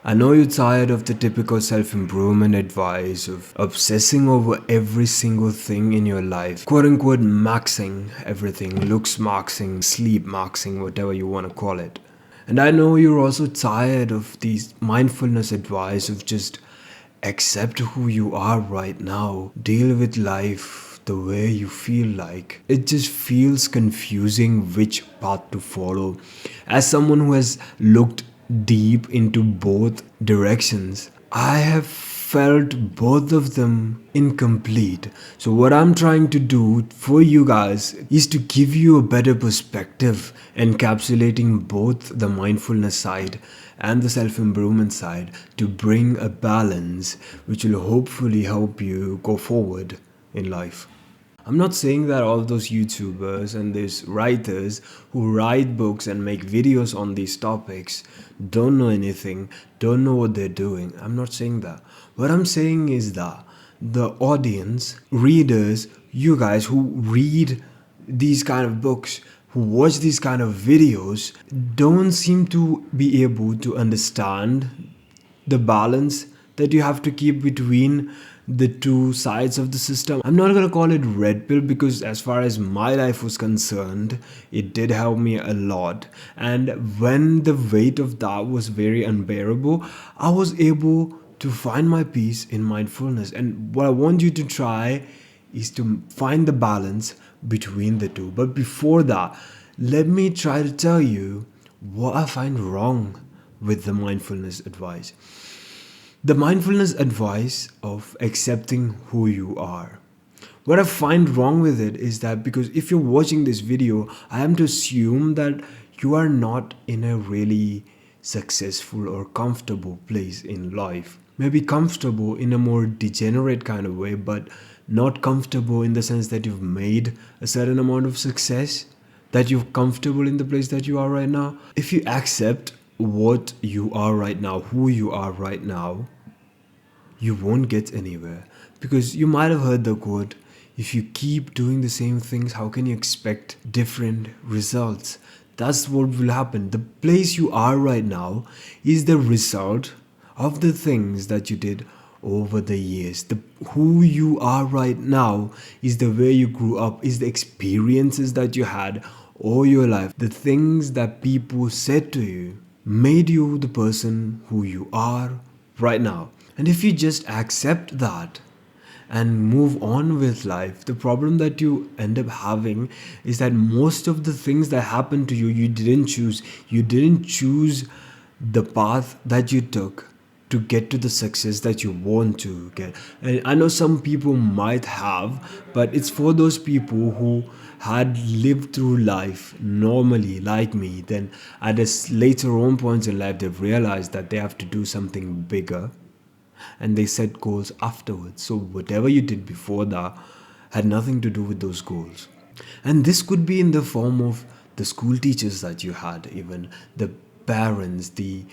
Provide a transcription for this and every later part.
I know you're tired of the typical self-improvement advice of obsessing over every single thing in your life, quote-unquote maxing everything, looks maxing, sleep maxing, whatever you want to call it. And I know you're also tired of these mindfulness advice of just accept who you are right now, deal with life the way you feel like. It just feels confusing which path to follow. As someone who has looked deep into both directions, I have felt both of them incomplete. So, what I'm trying to do for you guys is to give you a better perspective, encapsulating both the mindfulness side and the self improvement side to bring a balance which will hopefully help you go forward in life. I'm not saying that all those YouTubers and these writers who write books and make videos on these topics don't know anything, don't know what they're doing. I'm not saying that. What I'm saying is that the audience, readers, you guys who read these kind of books, who watch these kind of videos, don't seem to be able to understand the balance that you have to keep between the two sides of the system. I'm not gonna call it red pill because, as far as my life was concerned, it did help me a lot. And when the weight of that was very unbearable, I was able to find my peace in mindfulness. And what I want you to try is to find the balance between the two. But before that, let me try to tell you what I find wrong with the mindfulness advice. The mindfulness advice of accepting who you are. What I find wrong with it is that because if you're watching this video, I am to assume that you are not in a really successful or comfortable place in life. Maybe comfortable in a more degenerate kind of way, but not comfortable in the sense that you've made a certain amount of success, that you're comfortable in the place that you are right now. If you accept what you are right now, who you are right now, you won't get anywhere. Because you might have heard the quote, if you keep doing the same things, how can you expect different results? That's what will happen. The place you are right now is the result of the things that you did over the years. Who you are right now is the way you grew up, is the experiences that you had all your life. The things that people said to you made you the person who you are right now. And if you just accept that and move on with life, the problem that you end up having is that most of the things that happen to you, you didn't choose. You didn't choose the path that you took to get to the success that you want to get. And I know some people might have, but it's for those people who had lived through life normally like me. Then at a later on points in life, they've realized that they have to do something bigger and they set goals afterwards. So whatever you did before that had nothing to do with those goals. And this could be in the form of the school teachers that you had, even the parents, the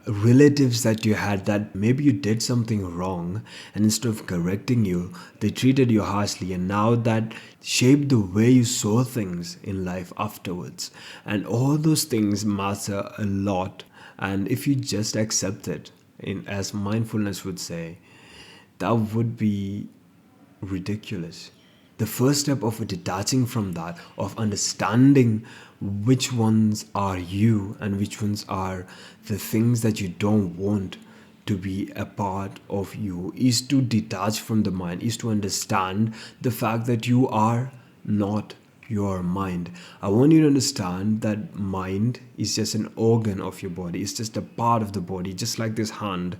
relatives that you had, that maybe you did something wrong and instead of correcting you, they treated you harshly, and now that shaped the way you saw things in life afterwards. And all those things matter a lot. And if you just accept it, as mindfulness would say, that would be ridiculous. The first step of detaching from that, of understanding which ones are you and which ones are the things that you don't want to be a part of you, is to detach from the mind, is to understand the fact that you are not your mind. I want you to understand that mind is just an organ of your body. It's just a part of the body, just like this hand,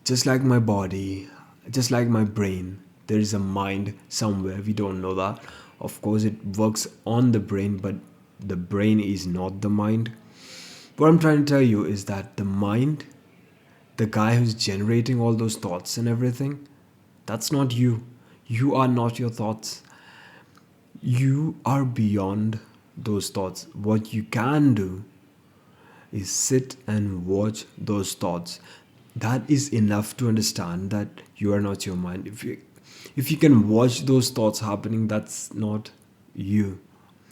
just like my body, just like my brain. There is a mind somewhere. We don't know that. Of course, it works on the brain, but the brain is not the mind. What I'm trying to tell you is that the mind, the guy who's generating all those thoughts and everything, that's not you. You are not your thoughts. You are beyond those thoughts. What you can do is sit and watch those thoughts. That is enough to understand that you are not your mind. If you can watch those thoughts happening, that's not you.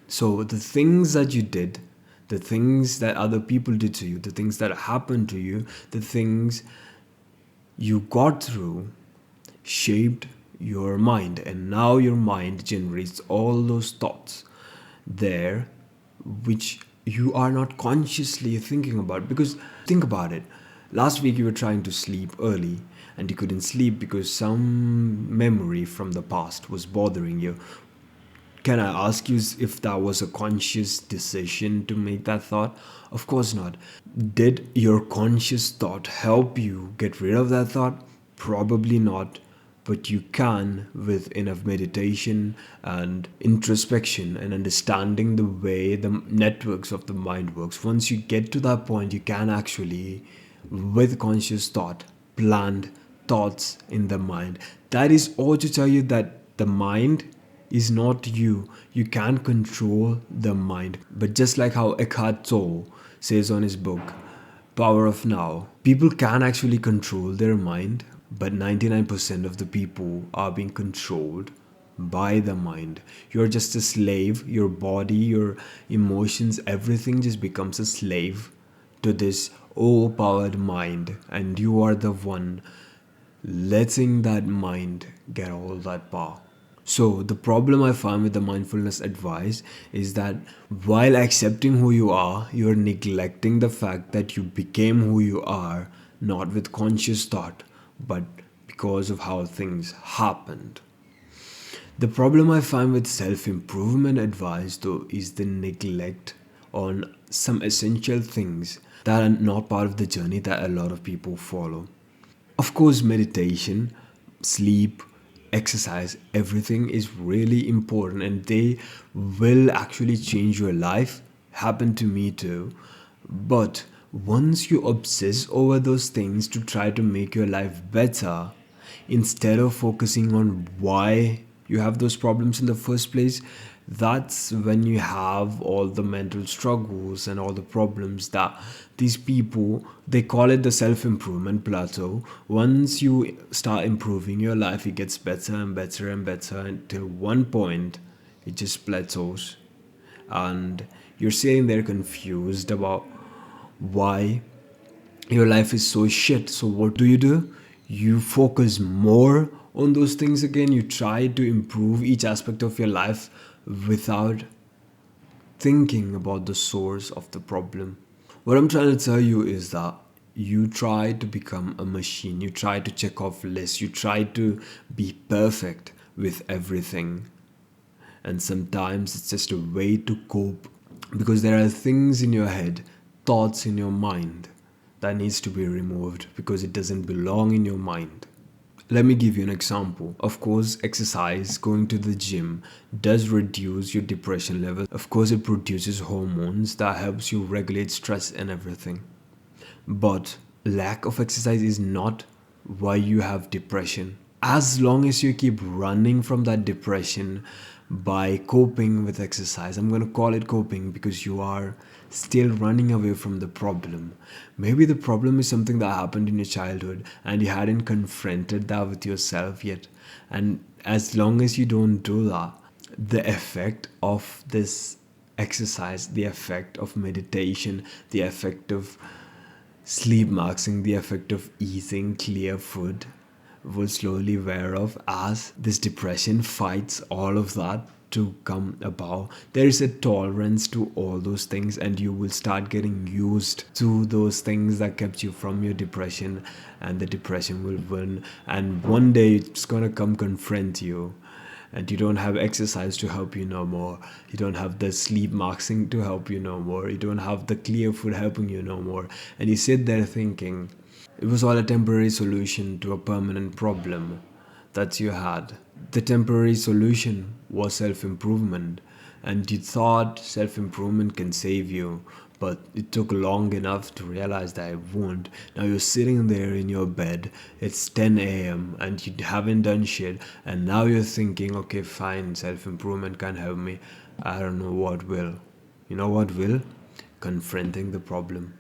So the things that you did, The things that other people did to you, the things that happened to you, the things you got through shaped your mind, and now your mind generates all those thoughts there which you are not consciously thinking about. Because think about it, last week you were trying to sleep early and you couldn't sleep because some memory from the past was bothering you. Can I ask you if that was a conscious decision to make that thought? Of course not. Did your conscious thought help you get rid of that thought? Probably not. But you can, with enough meditation and introspection and understanding the way the networks of the mind works. Once you get to that point, you can actually, with conscious thought, plant thoughts in the mind. That is all to tell you that the mind is not you. You can't control the mind. But just like how Eckhart Tolle says on his book, Power of Now, people can actually control their mind, but 99% of the people are being controlled by the mind. You're just a slave. Your body, your emotions, everything just becomes a slave to this overpowered mind, and you are the one letting that mind get all that power. So, the problem I find with the mindfulness advice is that while accepting who you are, you're neglecting the fact that you became who you are, not with conscious thought, but because of how things happened. The problem I find with self improvement advice, though, is the neglect on some essential things that are not part of the journey that a lot of people follow. Of course, meditation, sleep, exercise, everything is really important and they will actually change your life. Happened to me too. But once you obsess over those things to try to make your life better, instead of focusing on why you have those problems in the first place, that's when you have all the mental struggles and all the problems that these people, they call it the self-improvement plateau. Once you start improving your life, it gets better and better and better until one point it just plateaus, and you're sitting there confused about why your life is so shit. So what do? You focus more on those things again. You try to improve each aspect of your life without thinking about the source of the problem. What I'm trying to tell you is that you try to become a machine. You try to check off lists. You try to be perfect with everything. And sometimes it's just a way to cope, because there are things in your head, thoughts in your mind that needs to be removed because it doesn't belong in your mind. Let me give you an example. Of course, exercise, going to the gym does reduce your depression level. Of course, it produces hormones that helps you regulate stress and everything. But lack of exercise is not why you have depression. As long as you keep running from that depression by coping with exercise, I'm going to call it coping because you are still running away from the problem. Maybe the problem is something that happened in your childhood and you hadn't confronted that with yourself yet. And as long as you don't do that, the effect of this exercise, the effect of meditation, the effect of sleep maxing, the effect of eating clear food will slowly wear off as this depression fights all of that to come about. There is a tolerance to all those things, and you will start getting used to those things that kept you from your depression, and the depression will win. And one day it's gonna come confront you, and you don't have exercise to help you no more. You don't have the sleep maxing to help you no more. You don't have the clear food helping you no more. And you sit there thinking it was all a temporary solution to a permanent problem that you had. The temporary solution was self-improvement, and you thought self-improvement can save you, but it took long enough to realize that it won't. Now you're sitting there in your bed, it's 10 a.m. and you haven't done shit, and now you're thinking, okay, fine, self-improvement can't help me. I don't know what will. You know what will? Confronting the problem.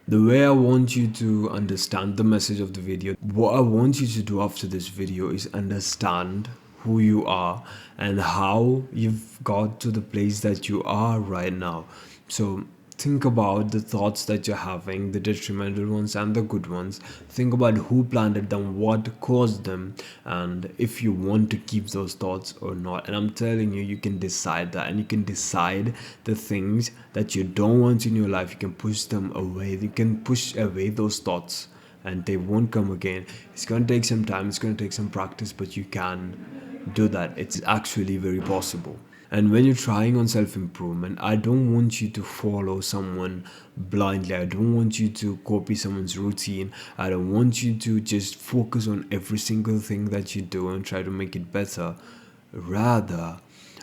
The way I want you to understand the message of the video, what I want you to do after this video is understand who you are and how you've got to the place that you are right now. So think about the thoughts that you're having, the detrimental ones and the good ones. Think about who planted them, what caused them, and if you want to keep those thoughts or not. And I'm telling you, you can decide that, and you can decide the things that you don't want in your life. You can push them away. You can push away those thoughts and they won't come again. It's going to take some time, it's going to take some practice, but you can do that. It's actually very possible. And when you're trying on self improvement, I don't want you to follow someone blindly. I don't want you to copy someone's routine. I don't want you to just focus on every single thing that you do and try to make it better. Rather,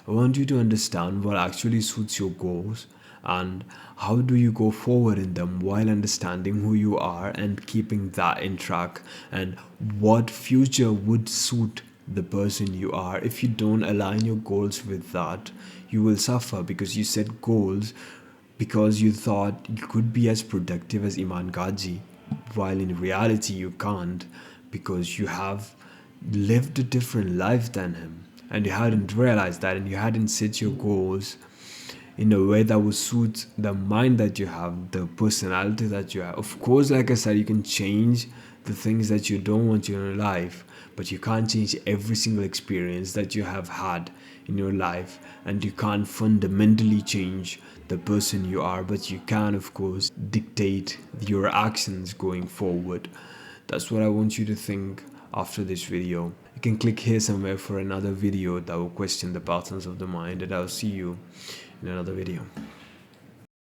I want you to understand what actually suits your goals and how do you go forward in them while understanding who you are and keeping that in track, and what future would suit the person you are. If you don't align your goals with that, you will suffer, because you set goals because you thought you could be as productive as Iman Gaji, while in reality you can't, because you have lived a different life than him and you hadn't realized that, and you hadn't set your goals in a way that would suit the mind that you have, the personality that you have. Of course, like I said, you can change the things that you don't want in your life, but you can't change every single experience that you have had in your life, and you can't fundamentally change the person you are, but you can, of course, dictate your actions going forward. That's what I want you to think after this video. You can click here somewhere for another video that will question the patterns of the mind, and I'll see you in another video.